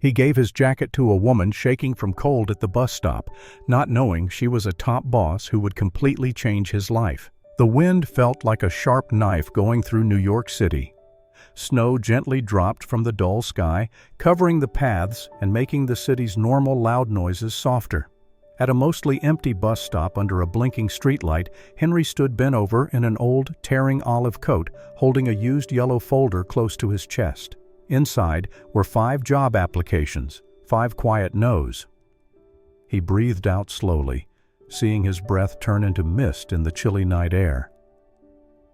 He gave his jacket to a woman shaking from cold at the bus stop, not knowing she was a top boss who would completely change his life. The wind felt like a sharp knife going through New York City. Snow gently dropped from the dull sky, covering the paths and making the city's normal loud noises softer. At a mostly empty bus stop under a blinking streetlight, Henry stood bent over in an old, tearing olive coat, holding a used yellow folder close to his chest. Inside were 5 job applications, 5 quiet no's. He breathed out slowly, seeing his breath turn into mist in the chilly night air.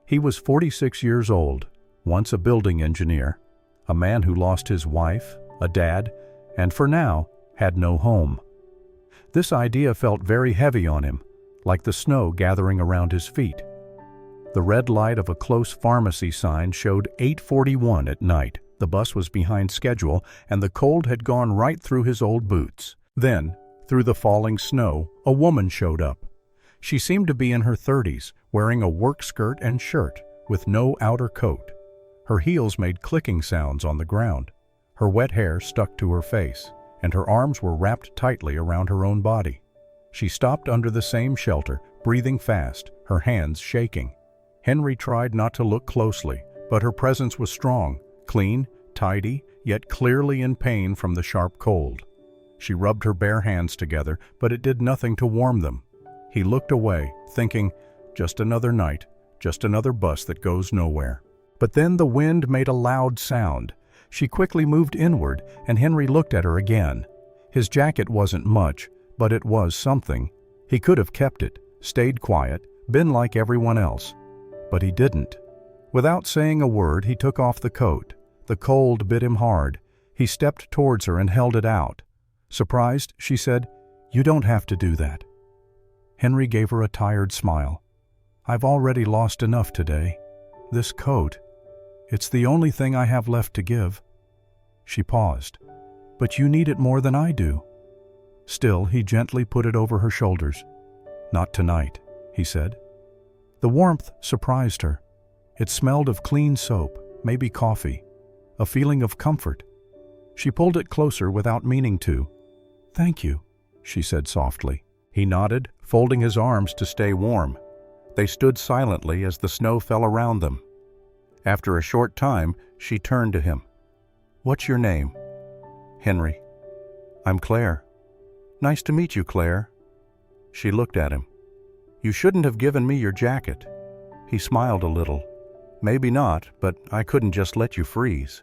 He was 46 years old, once a building engineer, a man who lost his wife, a dad, and for now, had no home. This idea felt very heavy on him, like the snow gathering around his feet. The red light of a close pharmacy sign showed 8:41 at night. The bus was behind schedule, and the cold had gone right through his old boots. Then, through the falling snow, a woman showed up. She seemed to be in her 30s, wearing a work skirt and shirt, with no outer coat. Her heels made clicking sounds on the ground. Her wet hair stuck to her face, and her arms were wrapped tightly around her own body. She stopped under the same shelter, breathing fast, her hands shaking. Henry tried not to look closely, but her presence was strong, clean, tidy, yet clearly in pain from the sharp cold. She rubbed her bare hands together, but it did nothing to warm them. He looked away, thinking, just another night, just another bus that goes nowhere. But then the wind made a loud sound. She quickly moved inward, and Henry looked at her again. His jacket wasn't much, but it was something. He could have kept it, stayed quiet, been like everyone else. But he didn't. Without saying a word, he took off the coat. The cold bit him hard. He stepped towards her and held it out. Surprised, she said, "You don't have to do that." Henry gave her a tired smile. "I've already lost enough today. This coat, it's the only thing I have left to give." She paused. "But you need it more than I do." Still, he gently put it over her shoulders. "Not tonight," he said. The warmth surprised her. It smelled of clean soap, maybe coffee, a feeling of comfort. She pulled it closer without meaning to. "Thank you," she said softly. He nodded, folding his arms to stay warm. They stood silently as the snow fell around them. After a short time, she turned to him. "What's your name?" "Henry." "I'm Claire." "Nice to meet you, Claire." She looked at him. "You shouldn't have given me your jacket." He smiled a little. "Maybe not, but I couldn't just let you freeze."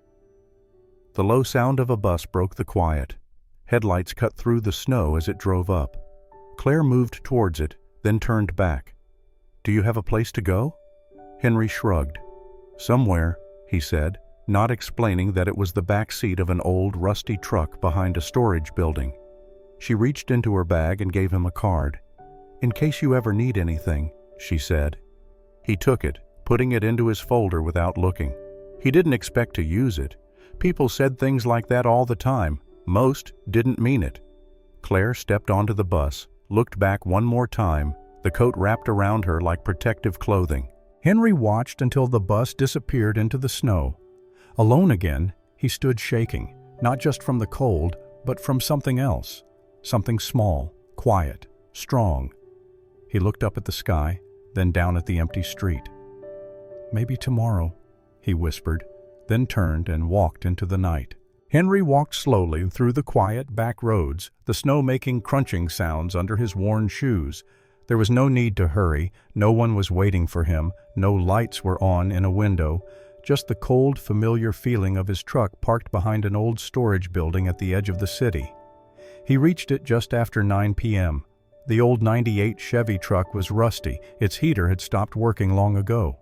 The low sound of a bus broke the quiet. Headlights cut through the snow as it drove up. Claire moved towards it, then turned back. "Do you have a place to go?" Henry shrugged. "Somewhere," he said, not explaining that it was the back seat of an old, rusty truck behind a storage building. She reached into her bag and gave him a card. "In case you ever need anything," she said. He took it, putting it into his folder without looking. He didn't expect to use it. People said things like that all the time. Most didn't mean it. Claire stepped onto the bus, looked back one more time, the coat wrapped around her like protective clothing. Henry watched until the bus disappeared into the snow. Alone again, he stood shaking, not just from the cold, but from something else. Something small, quiet, strong. He looked up at the sky, then down at the empty street. "Maybe tomorrow," he whispered, then turned and walked into the night. Henry walked slowly through the quiet back roads, the snow making crunching sounds under his worn shoes. There was no need to hurry, no one was waiting for him, no lights were on in a window, just the cold, familiar feeling of his truck parked behind an old storage building at the edge of the city. He reached it just after 9 p.m. The old '98 Chevy truck was rusty, its heater had stopped working long ago.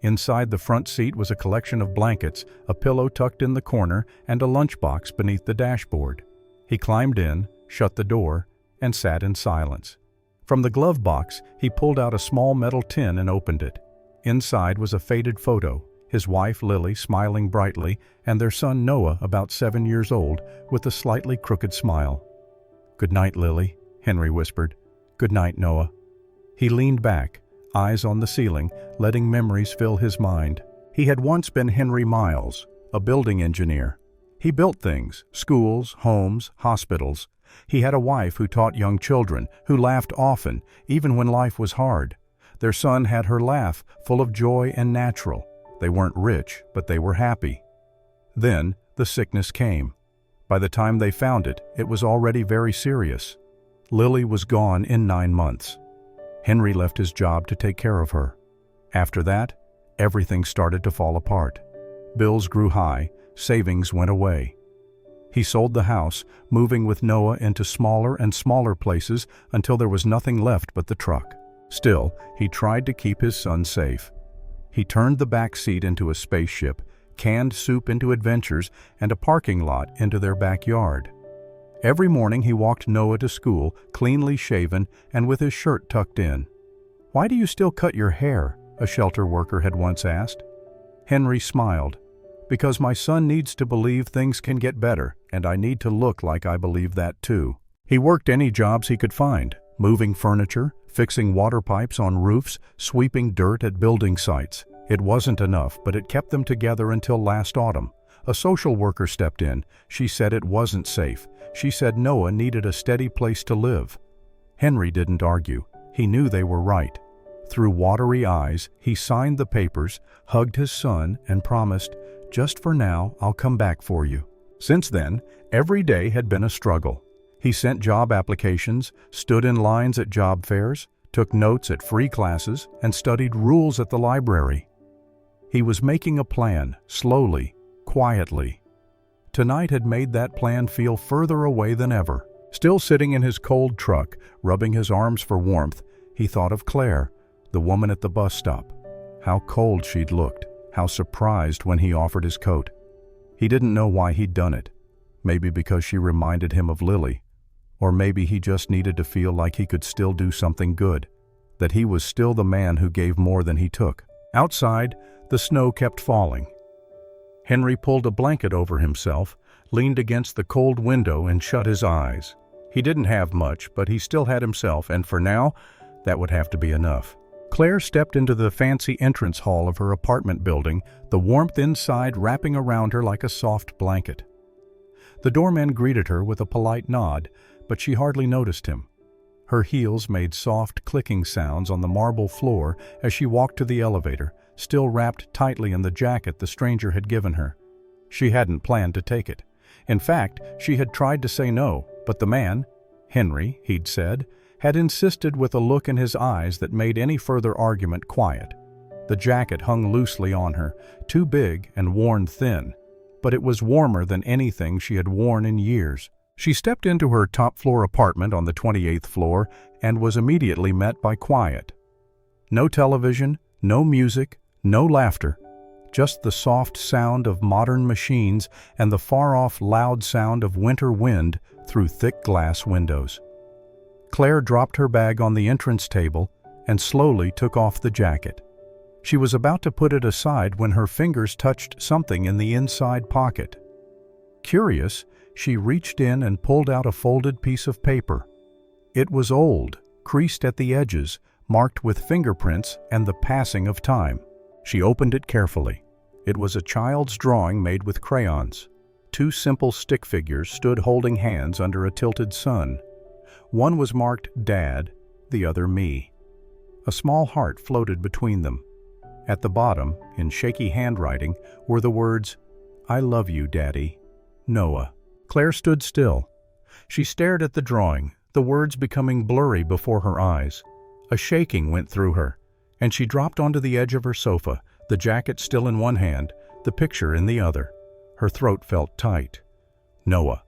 Inside the front seat was a collection of blankets, a pillow tucked in the corner, and a lunchbox beneath the dashboard. He climbed in, shut the door, and sat in silence. From the glove box, he pulled out a small metal tin and opened it. Inside was a faded photo, his wife Lily smiling brightly, and their son Noah, about 7 years old, with a slightly crooked smile. "Good night, Lily," Henry whispered. "Good night, Noah." He leaned back, eyes on the ceiling, letting memories fill his mind. He had once been Henry Miles, a building engineer. He built things: schools, homes, hospitals. He had a wife who taught young children, who laughed often, even when life was hard. Their son had her laugh, full of joy and natural. They weren't rich, but they were happy. Then the sickness came. By the time they found it, it was already very serious. Lily was gone in 9 months. Henry left his job to take care of her. After that, everything started to fall apart. Bills grew high, savings went away. He sold the house, moving with Noah into smaller and smaller places until there was nothing left but the truck. Still, he tried to keep his son safe. He turned the back seat into a spaceship, canned soup into adventures, and a parking lot into their backyard. Every morning he walked Noah to school, cleanly shaven and with his shirt tucked in. "Why do you still cut your hair?" a shelter worker had once asked. Henry smiled. "Because my son needs to believe things can get better, and I need to look like I believe that too." He worked any jobs he could find, moving furniture, fixing water pipes on roofs, sweeping dirt at building sites. It wasn't enough, but it kept them together until last autumn. A social worker stepped in. She said it wasn't safe. She said Noah needed a steady place to live. Henry didn't argue. He knew they were right. Through watery eyes, he signed the papers, hugged his son, and promised, "Just for now, I'll come back for you." Since then, every day had been a struggle. He sent job applications, stood in lines at job fairs, took notes at free classes, and studied rules at the library. He was making a plan, slowly, quietly. Tonight had made that plan feel further away than ever. Still sitting in his cold truck, rubbing his arms for warmth, he thought of Claire, the woman at the bus stop. How cold she'd looked, how surprised when he offered his coat. He didn't know why he'd done it. Maybe because she reminded him of Lily. Or maybe he just needed to feel like he could still do something good, that he was still the man who gave more than he took. Outside, the snow kept falling. Henry pulled a blanket over himself, leaned against the cold window, and shut his eyes. He didn't have much, but he still had himself, and for now, that would have to be enough. Claire stepped into the fancy entrance hall of her apartment building, the warmth inside wrapping around her like a soft blanket. The doorman greeted her with a polite nod, but she hardly noticed him. Her heels made soft, clicking sounds on the marble floor as she walked to the elevator, still wrapped tightly in the jacket the stranger had given her. She hadn't planned to take it. In fact, she had tried to say no, but the man, Henry, he'd said, had insisted with a look in his eyes that made any further argument quiet. The jacket hung loosely on her, too big and worn thin, but it was warmer than anything she had worn in years. She stepped into her top-floor apartment on the 28th floor and was immediately met by quiet. No television, no music, no laughter, just the soft sound of modern machines and the far-off loud sound of winter wind through thick glass windows. Claire dropped her bag on the entrance table and slowly took off the jacket. She was about to put it aside when her fingers touched something in the inside pocket. Curious, she reached in and pulled out a folded piece of paper. It was old, creased at the edges, marked with fingerprints and the passing of time. She opened it carefully. It was a child's drawing made with crayons. 2 simple stick figures stood holding hands under a tilted sun. One was marked Dad, the other Me. A small heart floated between them. At the bottom, in shaky handwriting, were the words, "I love you, Daddy. Noah." Claire stood still. She stared at the drawing, the words becoming blurry before her eyes. A shaking went through her, and she dropped onto the edge of her sofa, the jacket still in one hand, the picture in the other. Her throat felt tight. Noah.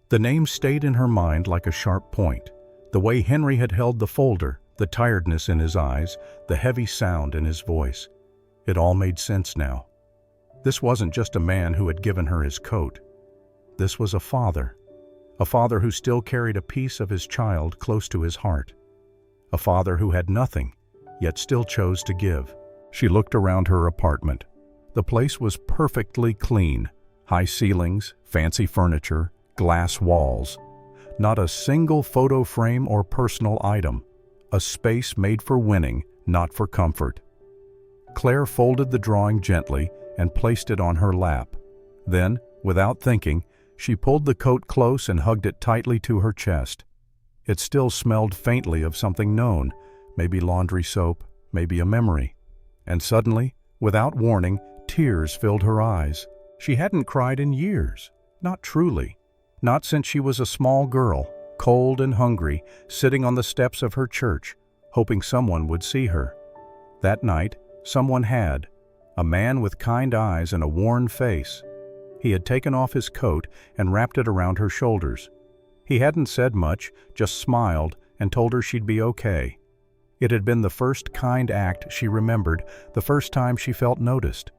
The name stayed in her mind like a sharp point. The way Henry had held the folder, the tiredness in his eyes, the heavy sound in his voice. It all made sense now. This wasn't just a man who had given her his coat. This was a father who still carried a piece of his child close to his heart. A father who had nothing, yet still chose to give. She looked around her apartment. The place was perfectly clean. High ceilings, fancy furniture, glass walls. Not a single photo frame or personal item. A space made for winning, not for comfort. Claire folded the drawing gently and placed it on her lap. Then, Without thinking, she pulled the coat close and hugged it tightly to her chest. It still smelled faintly of something known, maybe laundry soap, maybe a memory. And suddenly, without warning, tears filled her eyes. She hadn't cried in years, not truly. Not since she was a small girl, cold and hungry, sitting on the steps of her church, hoping someone would see her. That night, someone had. A man with kind eyes and a worn face. He had taken off his coat and wrapped it around her shoulders. He hadn't said much, just smiled and told her she'd be okay. It had been the first kind act she remembered, the first time she felt noticed.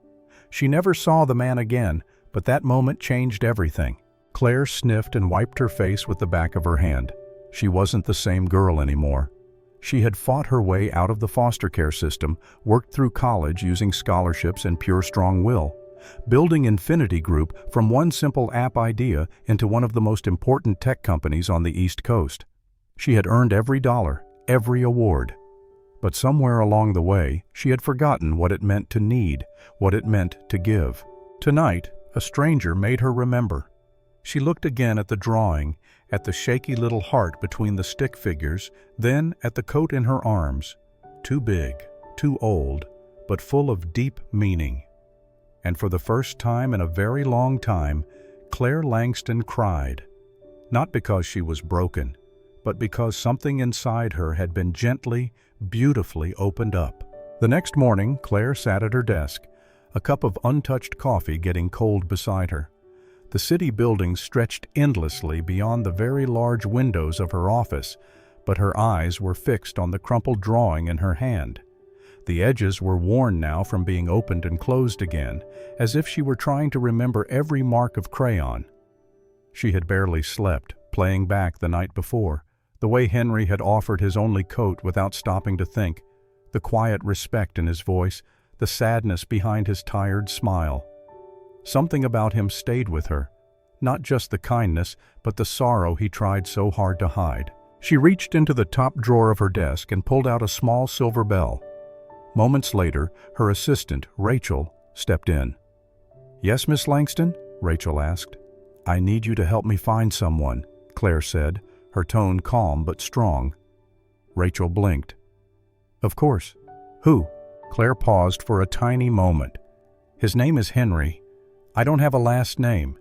She never saw the man again, but that moment changed everything. Claire sniffed and wiped her face with the back of her hand. She wasn't the same girl anymore. She had fought her way out of the foster care system, worked through college using scholarships and pure strong will, building Infinity Group from one simple app idea into one of the most important tech companies on the East Coast. She had earned every dollar, every award. But somewhere along the way, she had forgotten what it meant to need, what it meant to give. Tonight, a stranger made her remember. She looked again at the drawing, at the shaky little heart between the stick figures, then at the coat in her arms. Too big, too old, but full of deep meaning. And for the first time in a very long time, Claire Langston cried. Not because she was broken, but because something inside her had been gently, beautifully opened up. The next morning, Claire sat at her desk, a cup of untouched coffee getting cold beside her. The city buildings stretched endlessly beyond the very large windows of her office, but her eyes were fixed on the crumpled drawing in her hand. The edges were worn now from being opened and closed again, as if she were trying to remember every mark of crayon. She had barely slept, playing back the night before, the way Henry had offered his only coat without stopping to think, the quiet respect in his voice, the sadness behind his tired smile. Something about him stayed with her, not just the kindness, but the sorrow he tried so hard to hide. She reached into the top drawer of her desk and pulled out a small silver bell. Moments later, her assistant, Rachel, stepped in. "Yes, Miss Langston?" Rachel asked. "I need you to help me find someone," Claire said, her tone calm but strong. Rachel blinked. "Of course. Who?" Claire paused for a tiny moment. "His name is Henry. I don't have a last name.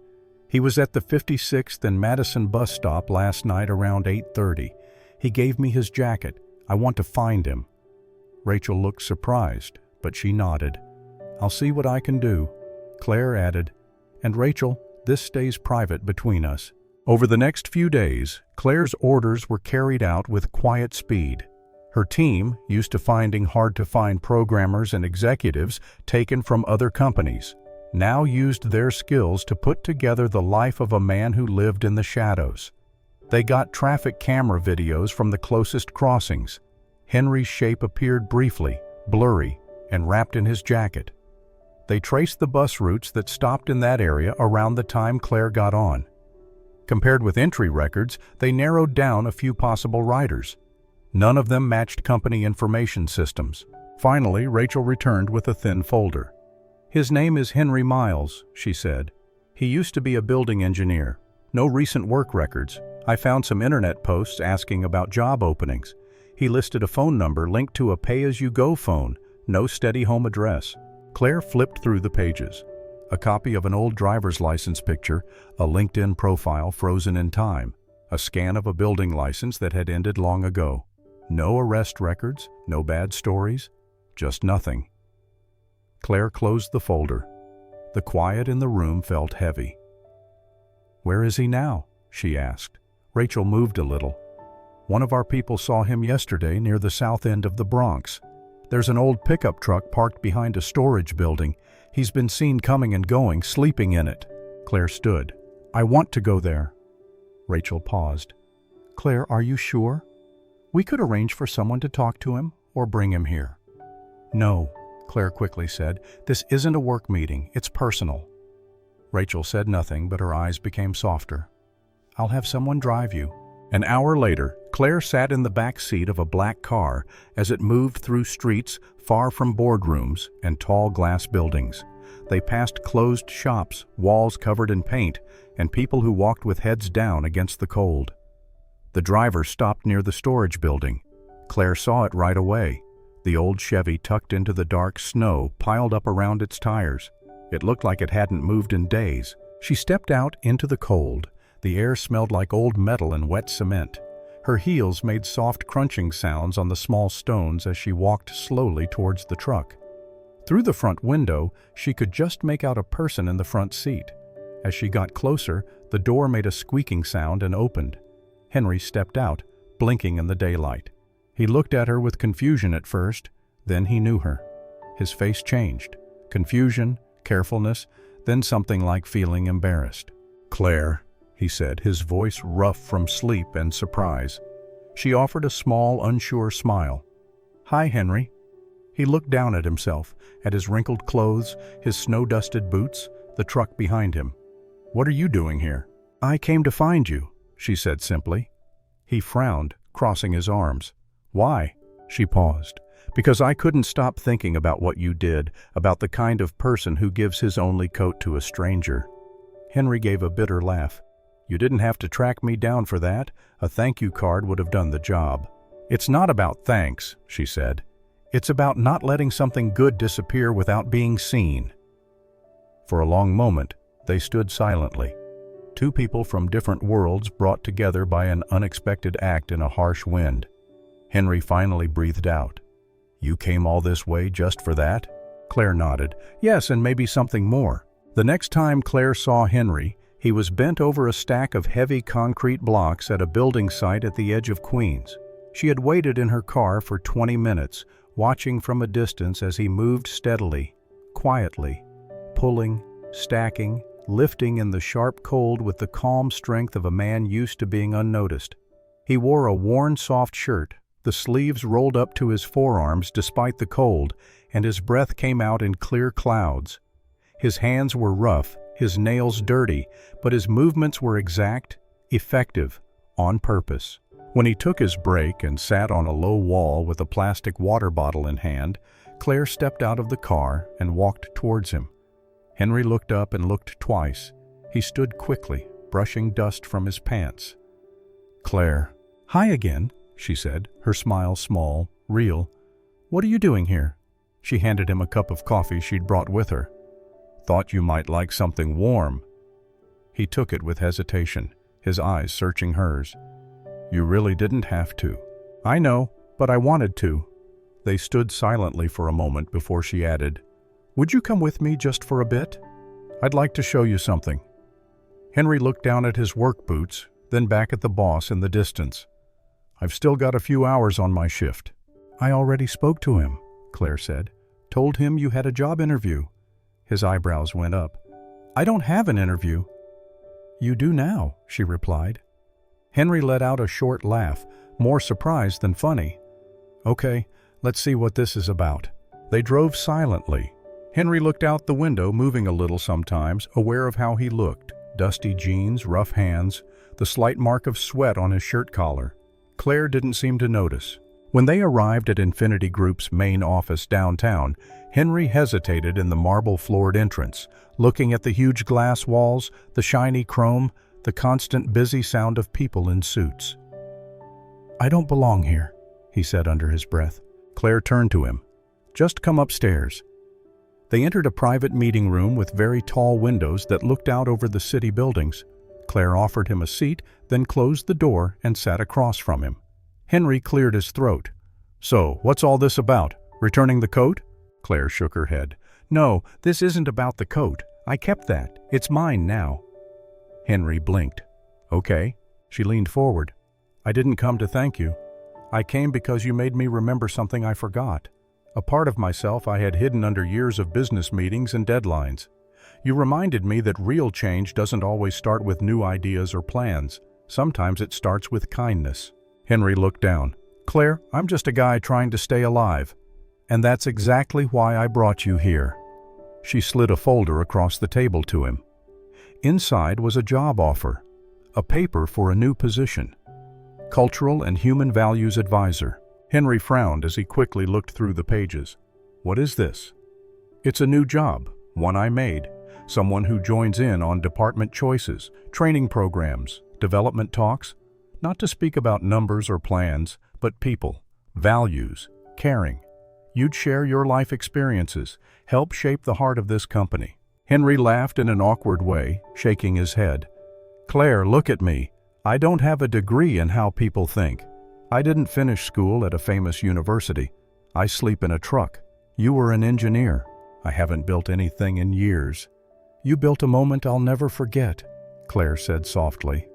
He was at the 56th and Madison bus stop last night around 8:30. He gave me his jacket. I want to find him." Rachel looked surprised, but she nodded. "I'll see what I can do," Claire added. "And Rachel, this stays private between us." Over the next few days, Claire's orders were carried out with quiet speed. Her team, used to finding hard-to-find programmers and executives taken from other companies, now used their skills to put together the life of a man who lived in the shadows. They got traffic camera videos from the closest crossings. Henry's shape appeared briefly, blurry, and wrapped in his jacket. They traced the bus routes that stopped in that area around the time Claire got on. Compared with entry records, they narrowed down a few possible riders. None of them matched company information systems. Finally, Rachel returned with a thin folder. "His name is Henry Miles," she said. "He used to be a building engineer. No recent work records. I found some internet posts asking about job openings. He listed a phone number linked to a pay-as-you-go phone, no steady home address." Claire flipped through the pages. A copy of an old driver's license picture, a LinkedIn profile frozen in time, a scan of a building license that had ended long ago. No arrest records, no bad stories, just nothing. Claire closed the folder. The quiet in the room felt heavy. "Where is he now?" she asked. Rachel moved a little. "One of our people saw him yesterday near the south end of the Bronx. There's an old pickup truck parked behind a storage building. He's been seen coming and going, sleeping in it." Claire stood. "I want to go there." Rachel paused. "Claire, are you sure? We could arrange for someone to talk to him or bring him here." "No," Claire quickly said. "This isn't a work meeting. It's personal." Rachel said nothing, but her eyes became softer. "I'll have someone drive you." An hour later, Claire sat in the back seat of a black car as it moved through streets far from boardrooms and tall glass buildings. They passed closed shops, walls covered in paint, and people who walked with heads down against the cold. The driver stopped near the storage building. Claire saw it right away. The old Chevy tucked into the dark snow piled up around its tires. It looked like it hadn't moved in days. She stepped out into the cold. The air smelled like old metal and wet cement. Her heels made soft crunching sounds on the small stones as she walked slowly towards the truck. Through the front window, she could just make out a person in the front seat. As she got closer, the door made a squeaking sound and opened. Henry stepped out, blinking in the daylight. He looked at her with confusion at first, then he knew her. His face changed. Confusion, carefulness, then something like feeling embarrassed. "Claire," he said, his voice rough from sleep and surprise. She offered a small, unsure smile. "Hi, Henry." He looked down at himself, at his wrinkled clothes, his snow-dusted boots, the truck behind him. "What are you doing here?" "I came to find you," she said simply. He frowned, crossing his arms. "Why?" She paused. "Because I couldn't stop thinking about what you did, about the kind of person who gives his only coat to a stranger." Henry gave a bitter laugh. "You didn't have to track me down for that. A thank you card would have done the job." "It's not about thanks," she said. "It's about not letting something good disappear without being seen." For a long moment, they stood silently. Two people from different worlds brought together by an unexpected act in a harsh wind. Henry finally breathed out. "You came all this way just for that?" Claire nodded. "Yes, and maybe something more." The next time Claire saw Henry, he was bent over a stack of heavy concrete blocks at a building site at the edge of Queens. She had waited in her car for 20 minutes, watching from a distance as he moved steadily, quietly, pulling, stacking, lifting in the sharp cold with the calm strength of a man used to being unnoticed. He wore a worn soft shirt, the sleeves rolled up to his forearms despite the cold, and his breath came out in clear clouds. His hands were rough, his nails dirty, but his movements were exact, effective, on purpose. When he took his break and sat on a low wall with a plastic water bottle in hand, Claire stepped out of the car and walked towards him. Henry looked up and looked twice. He stood quickly, brushing dust from his pants. "Claire." "Hi again," she said, her smile small, real. "What are you doing here?" She handed him a cup of coffee she'd brought with her. "Thought you might like something warm." He took it with hesitation, his eyes searching hers. "You really didn't have to." "I know, but I wanted to." They stood silently for a moment before she added, "Would you come with me just for a bit? I'd like to show you something." Henry looked down at his work boots, then back at the boss in the distance. "I've still got a few hours on my shift." "I already spoke to him," Claire said. "Told him you had a job interview." His eyebrows went up. "I don't have an interview." "You do now," she replied. Henry let out a short laugh, more surprised than funny. "Okay, let's see what this is about." They drove silently. Henry looked out the window, moving a little sometimes, aware of how he looked. Dusty jeans, rough hands, the slight mark of sweat on his shirt collar. Claire didn't seem to notice. When they arrived at Infinity Group's main office downtown, Henry hesitated in the marble-floored entrance, looking at the huge glass walls, the shiny chrome, the constant busy sound of people in suits. "I don't belong here," he said under his breath. Claire turned to him. "Just come upstairs." They entered a private meeting room with very tall windows that looked out over the city buildings. Claire offered him a seat, then closed the door and sat across from him. Henry cleared his throat. "So, what's all this about? Returning the coat?" Claire shook her head. "No, this isn't about the coat. I kept that. It's mine now." Henry blinked. "Okay." She leaned forward. "I didn't come to thank you. I came because you made me remember something I forgot. A part of myself I had hidden under years of business meetings and deadlines. You reminded me that real change doesn't always start with new ideas or plans. Sometimes it starts with kindness." Henry looked down. "Claire, I'm just a guy trying to stay alive. And that's exactly why I brought you here." She slid a folder across the table to him. Inside was a job offer, a paper for a new position. Cultural and Human Values Advisor. Henry frowned as he quickly looked through the pages. "What is this?" "It's a new job, One I made. Someone who joins in on department choices, training programs, development talks. Not to speak about numbers or plans, but people, values, caring. You'd share your life experiences, help shape the heart of this company. Henry laughed in an awkward way, shaking his head. Claire, look at me. I don't have a degree in how people think. I didn't finish school at a famous university. I sleep in a truck. You were an engineer. I haven't built anything in years. You built a moment I'll never forget, Claire said softly.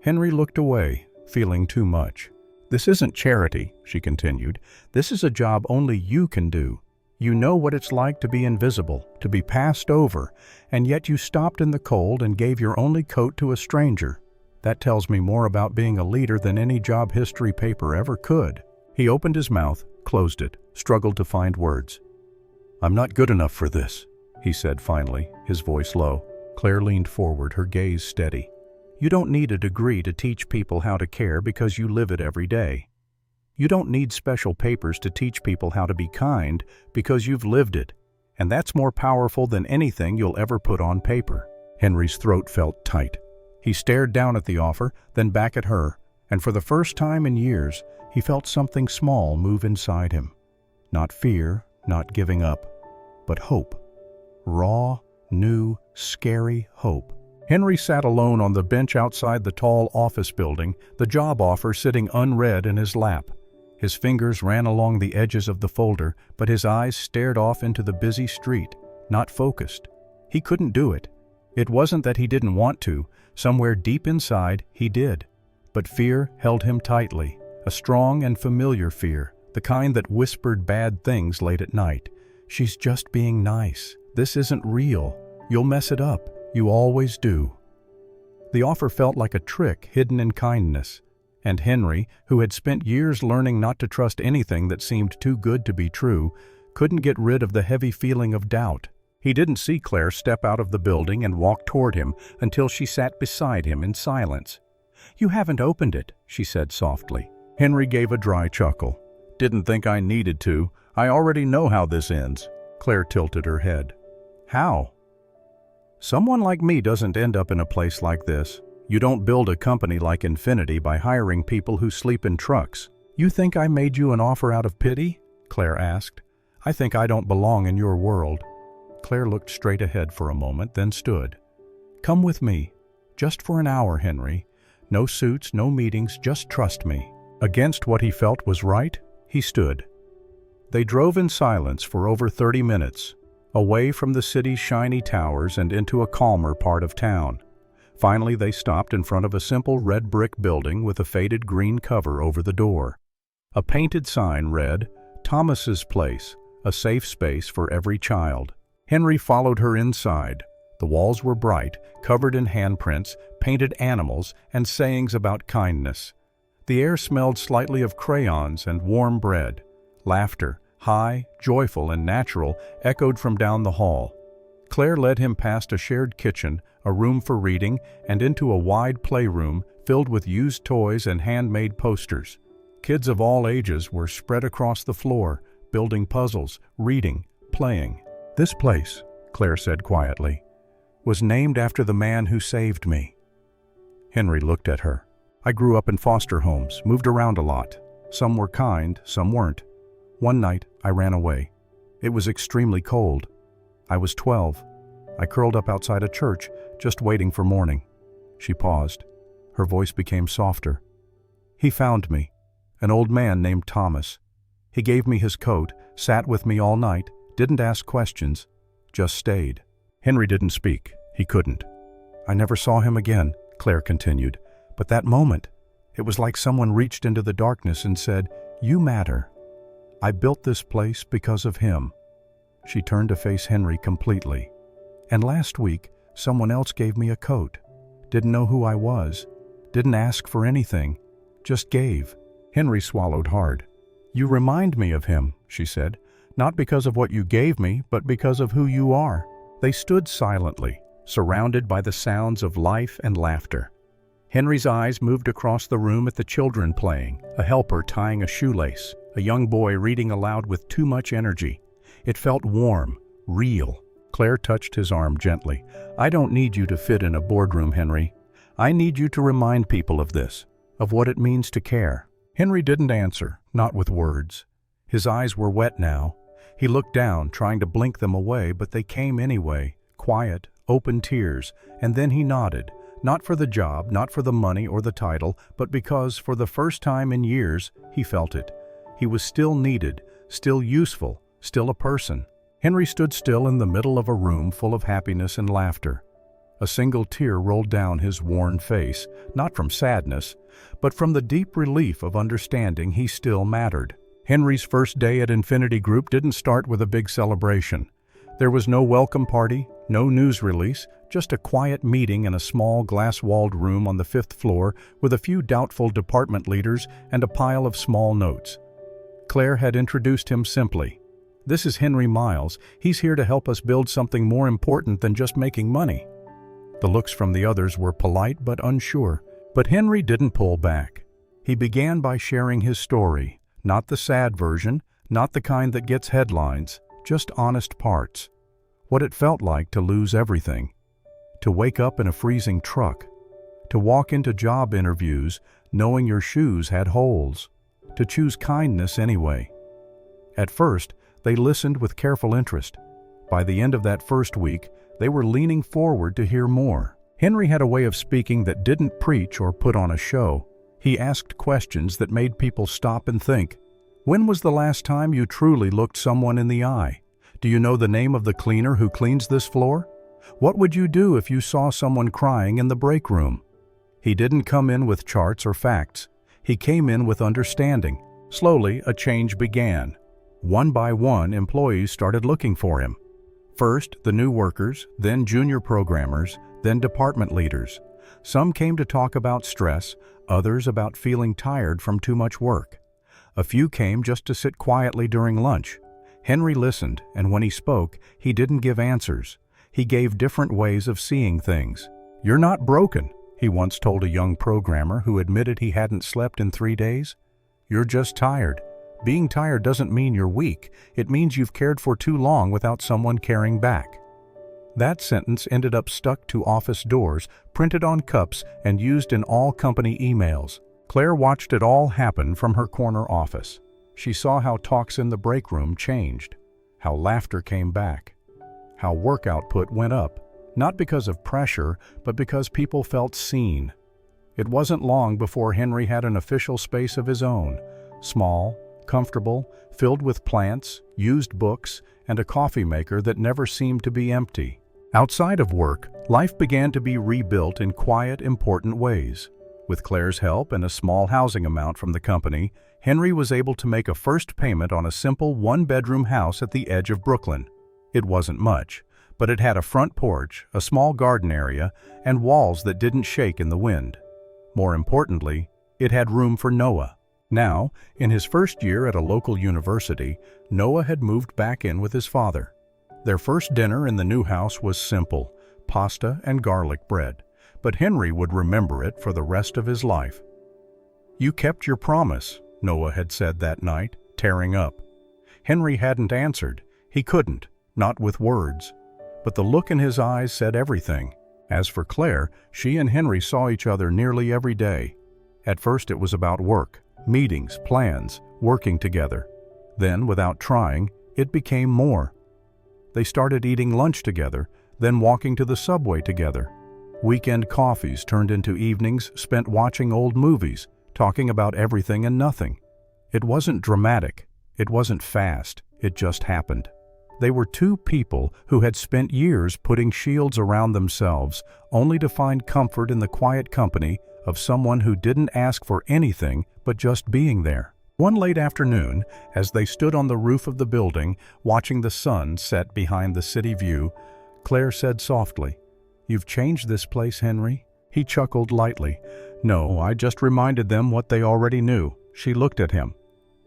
Henry looked away, feeling too much. This isn't charity, she continued. This is a job only you can do. You know what it's like to be invisible, to be passed over, and yet you stopped in the cold and gave your only coat to a stranger. That tells me more about being a leader than any job history paper ever could. He opened his mouth, closed it, struggled to find words. I'm not good enough for this, he said finally, his voice low. Claire leaned forward, her gaze steady. You don't need a degree to teach people how to care because you live it every day. You don't need special papers to teach people how to be kind because you've lived it, and that's more powerful than anything you'll ever put on paper. Henry's throat felt tight. He stared down at the offer, then back at her, and for the first time in years, he felt something small move inside him. Not fear, not giving up, but hope. Raw, new, scary hope. Henry sat alone on the bench outside the tall office building, the job offer sitting unread in his lap. His fingers ran along the edges of the folder, but his eyes stared off into the busy street, not focused. He couldn't do it. It wasn't that he didn't want to. Somewhere deep inside, he did. But fear held him tightly, a strong and familiar fear, the kind that whispered bad things late at night. She's just being nice. This isn't real. You'll mess it up. You always do. The offer felt like a trick hidden in kindness. And Henry, who had spent years learning not to trust anything that seemed too good to be true, couldn't get rid of the heavy feeling of doubt. He didn't see Claire step out of the building and walk toward him until she sat beside him in silence. You haven't opened it, she said softly. Henry gave a dry chuckle. Didn't think I needed to. I already know how this ends. Claire tilted her head. How? Someone like me doesn't end up in a place like this. You don't build a company like Infinity by hiring people who sleep in trucks. You think I made you an offer out of pity? Claire asked. I think I don't belong in your world. Claire looked straight ahead for a moment, then stood. Come with me. Just for an hour, Henry. No suits, no meetings, just trust me. Against what he felt was right, he stood. They drove in silence for over 30 minutes, away from the city's shiny towers and into a calmer part of town. Finally, they stopped in front of a simple red brick building with a faded green cover over the door. A painted sign read, Thomas's Place, a safe space for every child. Henry followed her inside. The walls were bright, covered in handprints, painted animals, and sayings about kindness. The air smelled slightly of crayons and warm bread. Laughter, high, joyful, and natural, echoed from down the hall. Claire led him past a shared kitchen, a room for reading, and into a wide playroom filled with used toys and handmade posters. Kids of all ages were spread across the floor, building puzzles, reading, playing. This place, Claire said quietly, was named after the man who saved me. Henry looked at her. I grew up in foster homes, moved around a lot. Some were kind, some weren't. One night, I ran away. It was extremely cold. I was 12. I curled up outside a church, just waiting for morning. She paused. Her voice became softer. He found me, an old man named Thomas. He gave me his coat, sat with me all night, didn't ask questions, just stayed. Henry didn't speak. He couldn't. I never saw him again, Claire continued. But that moment, it was like someone reached into the darkness and said, You matter. I built this place because of him. She turned to face Henry completely. And last week, someone else gave me a coat. Didn't know who I was. Didn't ask for anything. Just gave. Henry swallowed hard. You remind me of him, she said. Not because of what you gave me, but because of who you are. They stood silently, surrounded by the sounds of life and laughter. Henry's eyes moved across the room at the children playing, a helper tying a shoelace, a young boy reading aloud with too much energy. It felt warm, real. Claire touched his arm gently. "I don't need you to fit in a boardroom, Henry. I need you to remind people of this, of what it means to care." Henry didn't answer, not with words. His eyes were wet now. He looked down, trying to blink them away, but they came anyway, quiet, open tears, and then he nodded, not for the job, not for the money or the title, but because, for the first time in years, he felt it. He was still needed, still useful, still a person. Henry stood still in the middle of a room full of happiness and laughter. A single tear rolled down his worn face, not from sadness, but from the deep relief of understanding he still mattered. Henry's first day at Infinity Group didn't start with a big celebration. There was no welcome party, no news release, just a quiet meeting in a small glass-walled room on the 5th floor with a few doubtful department leaders and a pile of small notes. Claire had introduced him simply. "This is Henry Miles. He's here to help us build something more important than just making money." The looks from the others were polite but unsure. But Henry didn't pull back. He began by sharing his story, not the sad version, not the kind that gets headlines, just honest parts. What it felt like to lose everything. To wake up in a freezing truck. To walk into job interviews knowing your shoes had holes. To choose kindness anyway. At first, they listened with careful interest. By the end of that first week, they were leaning forward to hear more. Henry had a way of speaking that didn't preach or put on a show. He asked questions that made people stop and think. When was the last time you truly looked someone in the eye? Do you know the name of the cleaner who cleans this floor? What would you do if you saw someone crying in the break room? He didn't come in with charts or facts. He came in with understanding. Slowly, a change began. One by one, employees started looking for him. First, the new workers, then junior programmers, then department leaders. Some came to talk about stress, others about feeling tired from too much work. A few came just to sit quietly during lunch. Henry listened, and when he spoke, he didn't give answers. He gave different ways of seeing things. "You're not broken," he once told a young programmer who admitted he hadn't slept in 3 days. "You're just tired. Being tired doesn't mean you're weak. It means you've cared for too long without someone caring back." That sentence ended up stuck to office doors, printed on cups, and used in all company emails. Claire watched it all happen from her corner office. She saw how talks in the break room changed, how laughter came back, how work output went up, not because of pressure, but because people felt seen. It wasn't long before Henry had an official space of his own, small, comfortable, filled with plants, used books, and a coffee maker that never seemed to be empty. Outside of work, life began to be rebuilt in quiet, important ways. With Claire's help and a small housing amount from the company, Henry was able to make a first payment on a simple one-bedroom house at the edge of Brooklyn. It wasn't much, but it had a front porch, a small garden area, and walls that didn't shake in the wind. More importantly, it had room for Noah. Now, in his first year at a local university, Noah had moved back in with his father. Their first dinner in the new house was simple, pasta and garlic bread, but Henry would remember it for the rest of his life. "You kept your promise," Noah had said that night, tearing up. Henry hadn't answered. He couldn't, not with words. But the look in his eyes said everything. As for Claire, she and Henry saw each other nearly every day. At first it was about work. Meetings, plans, working together. Then, without trying, it became more. They started eating lunch together, then walking to the subway together. Weekend coffees turned into evenings spent watching old movies, talking about everything and nothing. It wasn't dramatic. It wasn't fast. It just happened. They were two people who had spent years putting shields around themselves, only to find comfort in the quiet company of someone who didn't ask for anything but just being there. One late afternoon, as they stood on the roof of the building, watching the sun set behind the city view, Claire said softly, "You've changed this place, Henry." He chuckled lightly. "No, I just reminded them what they already knew." She looked at him.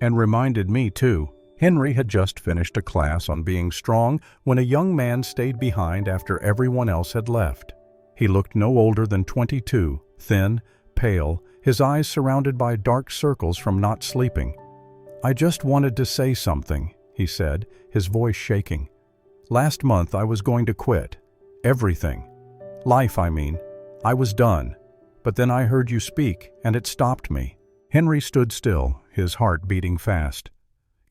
"And reminded me, too." Henry had just finished a class on being strong when a young man stayed behind after everyone else had left. He looked no older than 22, thin, pale, his eyes surrounded by dark circles from not sleeping. "I just wanted to say something," he said, his voice shaking. Last month I was going to quit. Everything. Life, I mean. I was done. But then I heard you speak, and it stopped me." Henry stood still, his heart beating fast.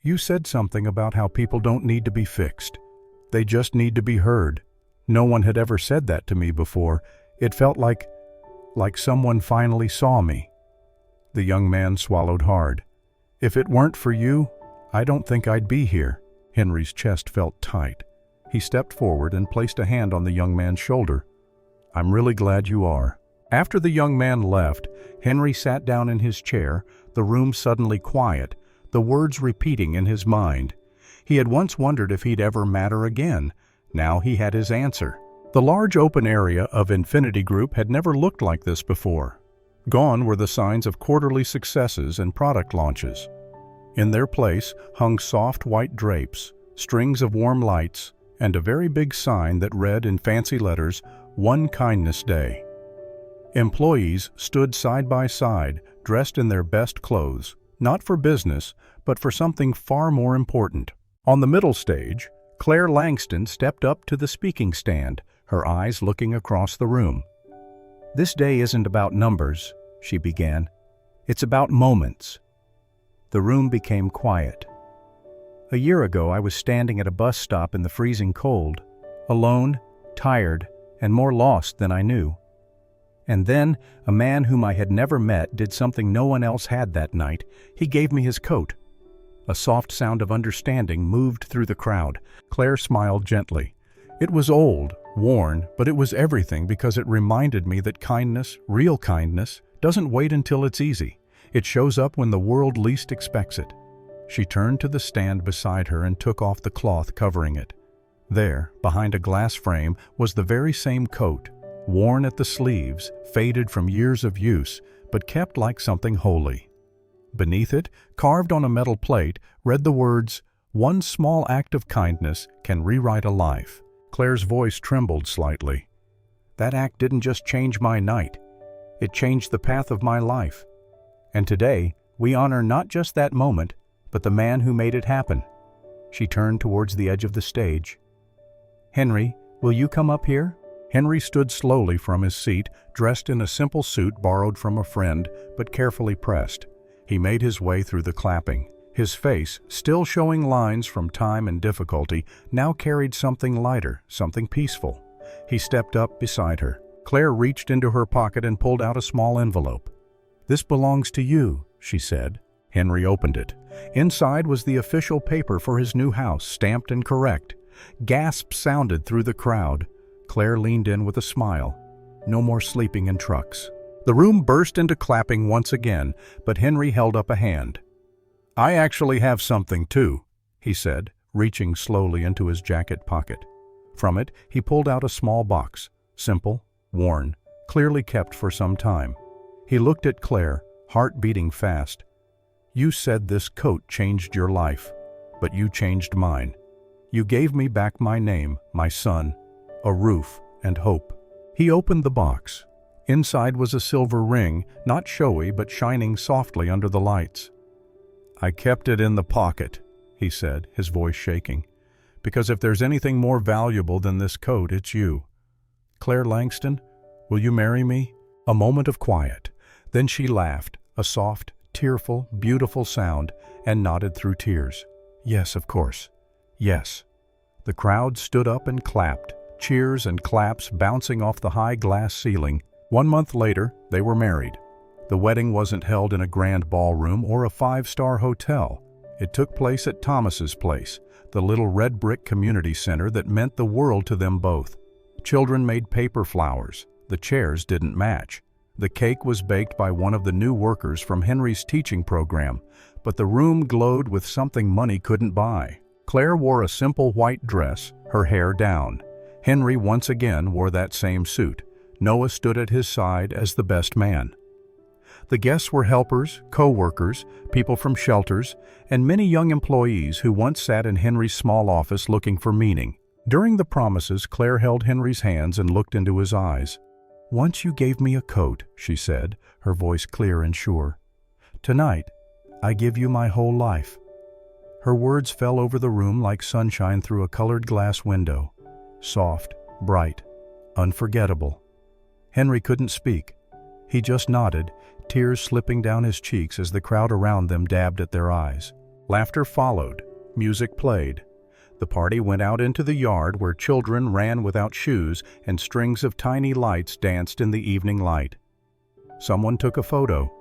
"You said something about how people don't need to be fixed. They just need to be heard. No one had ever said that to me before. It felt like someone finally saw me." The young man swallowed hard. "If it weren't for you, I don't think I'd be here." Henry's chest felt tight. He stepped forward and placed a hand on the young man's shoulder. "I'm really glad you are." After the young man left, Henry sat down in his chair, the room suddenly quiet, the words repeating in his mind. He had once wondered if he'd ever matter again. Now he had his answer. The large open area of Infinity Group had never looked like this before. Gone were the signs of quarterly successes and product launches. In their place hung soft white drapes, strings of warm lights, and a very big sign that read in fancy letters, "One Kindness Day." Employees stood side by side, dressed in their best clothes, not for business, but for something far more important. On the middle stage, Claire Langston stepped up to the speaking stand, her eyes looking across the room. "This day isn't about numbers," she began. "It's about moments." The room became quiet. "A year ago I was standing at a bus stop in the freezing cold, alone, tired, and more lost than I knew. And then a man whom I had never met did something no one else had that night. He gave me his coat." A soft sound of understanding moved through the crowd. Claire smiled gently. "It was old, worn, but it was everything because it reminded me that kindness, real kindness, doesn't wait until it's easy. It shows up when the world least expects it." She turned to the stand beside her and took off the cloth covering it. There, behind a glass frame, was the very same coat, worn at the sleeves, faded from years of use, but kept like something holy. Beneath it, carved on a metal plate, read the words, "One small act of kindness can rewrite a life." Claire's voice trembled slightly. "That act didn't just change my night. It changed the path of my life. And today, we honor not just that moment, but the man who made it happen." She turned towards the edge of the stage. "Henry, will you come up here?" Henry stood slowly from his seat, dressed in a simple suit borrowed from a friend, but carefully pressed. He made his way through the clapping. His face, still showing lines from time and difficulty, now carried something lighter, something peaceful. He stepped up beside her. Claire reached into her pocket and pulled out a small envelope. "This belongs to you," she said. Henry opened it. Inside was the official paper for his new house, stamped and correct. Gasps sounded through the crowd. Claire leaned in with a smile. No more sleeping in trucks. The room burst into clapping once again, but Henry held up a hand. "I actually have something too," he said, reaching slowly into his jacket pocket. From it, he pulled out a small box, simple, worn, clearly kept for some time. He looked at Claire, heart beating fast. "You said this coat changed your life, but you changed mine. You gave me back my name, my son, a roof, and hope." He opened the box. Inside was a silver ring, not showy but shining softly under the lights. "I kept it in the pocket," he said, his voice shaking, "because if there's anything more valuable than this coat, it's you. Claire Langston, will you marry me?" A moment of quiet. Then she laughed, a soft, tearful, beautiful sound, and nodded through tears. "Yes, of course. Yes." The crowd stood up and clapped, cheers and claps bouncing off the high glass ceiling. 1 month later, they were married. The wedding wasn't held in a grand ballroom or a 5-star hotel. It took place at Thomas's place, the little red brick community center that meant the world to them both. Children made paper flowers. The chairs didn't match. The cake was baked by one of the new workers from Henry's teaching program, but the room glowed with something money couldn't buy. Claire wore a simple white dress, her hair down. Henry once again wore that same suit. Noah stood at his side as the best man. The guests were helpers, co-workers, people from shelters, and many young employees who once sat in Henry's small office looking for meaning. During the promises, Claire held Henry's hands and looked into his eyes. "Once you gave me a coat," she said, her voice clear and sure. "Tonight, I give you my whole life." Her words fell over the room like sunshine through a colored glass window. Soft, bright, unforgettable. Henry couldn't speak. He just nodded, tears slipping down his cheeks as the crowd around them dabbed at their eyes. Laughter followed. Music played. The party went out into the yard where children ran without shoes and strings of tiny lights danced in the evening light. Someone took a photo.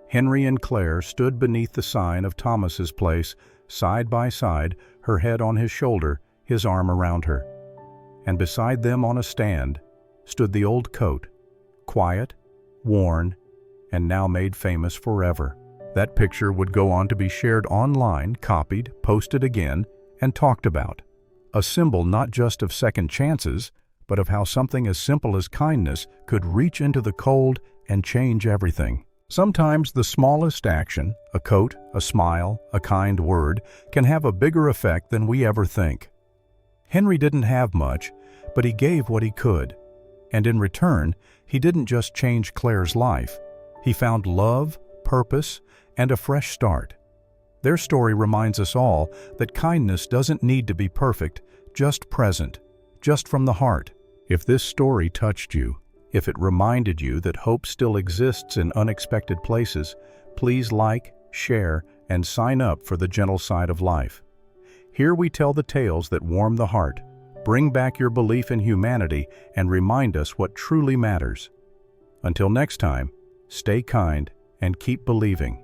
Henry and Claire stood beneath the sign of Thomas's place, side by side, her head on his shoulder, his arm around her. And beside them on a stand stood the old coat, quiet, worn, and now made famous forever. That picture would go on to be shared online, copied, posted again, and talked about. A symbol not just of second chances, but of how something as simple as kindness could reach into the cold and change everything. Sometimes the smallest action, a coat, a smile, a kind word, can have a bigger effect than we ever think. Henry didn't have much, but he gave what he could. And in return, he didn't just change Claire's life. He found love, purpose, and a fresh start. Their story reminds us all that kindness doesn't need to be perfect, just present, just from the heart. If this story touched you, if it reminded you that hope still exists in unexpected places, please like, share, and sign up for The Gentle Side of Life. Here we tell the tales that warm the heart, bring back your belief in humanity, and remind us what truly matters. Until next time, stay kind and keep believing.